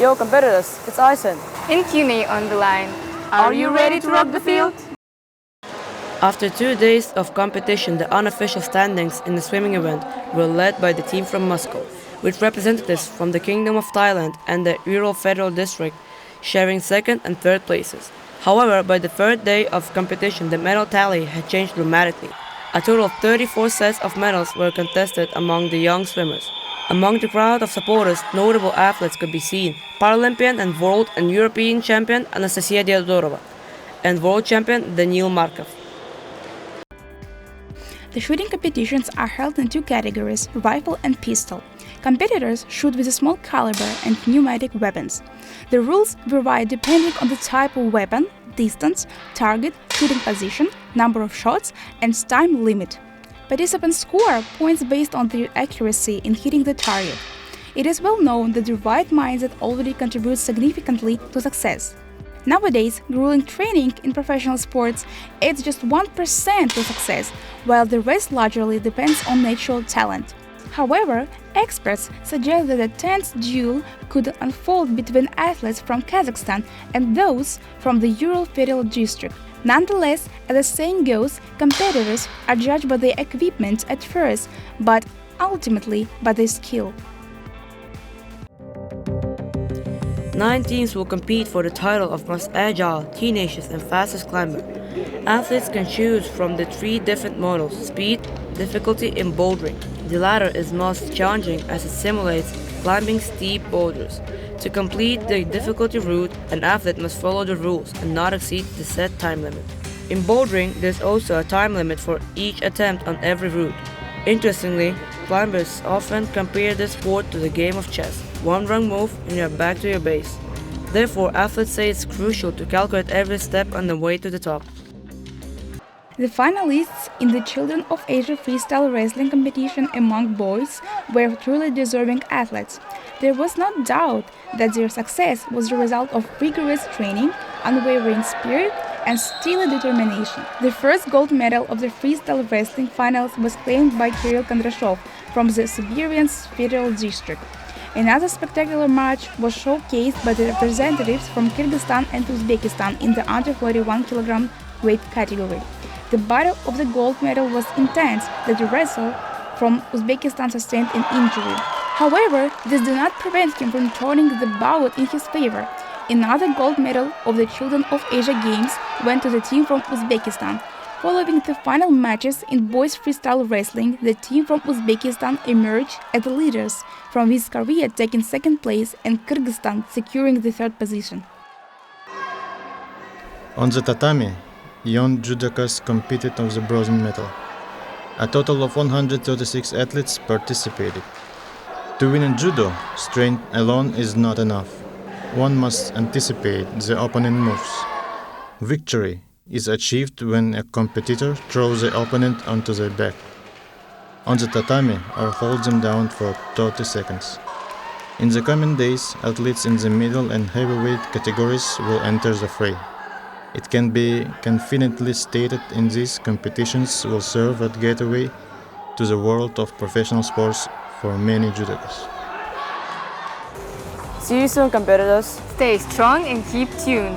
Yo competitors, it's Aisen. And Cune on the line. Are you ready to rock the field? After 2 days of competition, the unofficial standings in the swimming event were led by the team from Moscow, with representatives from the Kingdom of Thailand and the Ural Federal District sharing second and third places. However, by the third day of competition, the medal tally had changed dramatically. A total of 34 sets of medals were contested among the young swimmers. Among the crowd of supporters, notable athletes could be seen: Paralympian and world and European champion Anastasia Diadorova, and world champion Daniil Markov. The shooting competitions are held in 2 categories, rifle and pistol. Competitors shoot with a small caliber and pneumatic weapons. The rules vary depending on the type of weapon, distance, target, shooting position, number of shots, and time limit. Participants score points based on their accuracy in hitting the target. It is well known that the right mindset already contributes significantly to success. Nowadays, grueling training in professional sports adds just 1% to success, while the rest largely depends on natural talent. However, experts suggest that a tense duel could unfold between athletes from Kazakhstan and those from the Ural Federal District. Nonetheless, as the saying goes, competitors are judged by their equipment at first, but ultimately by their skill. 9 teams will compete for the title of most agile, tenacious, and fastest climber. Athletes can choose from the 3 different models: speed, difficulty, and bouldering. The latter is most challenging as it simulates climbing steep boulders. To complete the difficulty route, an athlete must follow the rules and not exceed the set time limit. In bouldering, there's also a time limit for each attempt on every route. Interestingly, climbers often compare this sport to the game of chess. One wrong move and you're back to your base. Therefore, athletes say it's crucial to calculate every step on the way to the top. The finalists in the Children of Asia freestyle wrestling competition among boys were truly deserving athletes. There was no doubt that their success was the result of rigorous training, unwavering spirit, and steely determination. The first gold medal of the freestyle wrestling finals was claimed by Kirill Kondrashov from the Siberian Federal District. Another spectacular match was showcased by the representatives from Kyrgyzstan and Uzbekistan in the under 41 kg weight category. The battle of the gold medal was intense, that the wrestler from Uzbekistan sustained an injury. However, this did not prevent him from turning the bout in his favor. Another gold medal of the Children of Asia Games went to the team from Uzbekistan. Following the final matches in boys freestyle wrestling, the team from Uzbekistan emerged as the leaders, from East Korea taking second place and Kyrgyzstan securing the third position. On the tatami, young judokas competed for the bronze medal. A total of 136 athletes participated. To win in judo, strength alone is not enough. One must anticipate the opponent's moves. Victory is achieved when a competitor throws the opponent onto their back on the tatami or holds them down for 30 seconds. In the coming days, athletes in the middle and heavyweight categories will enter the fray. It can be confidently stated in these competitions will serve as gateway to the world of professional sports for many judokas. See you soon, competitors. Stay strong and keep tuned.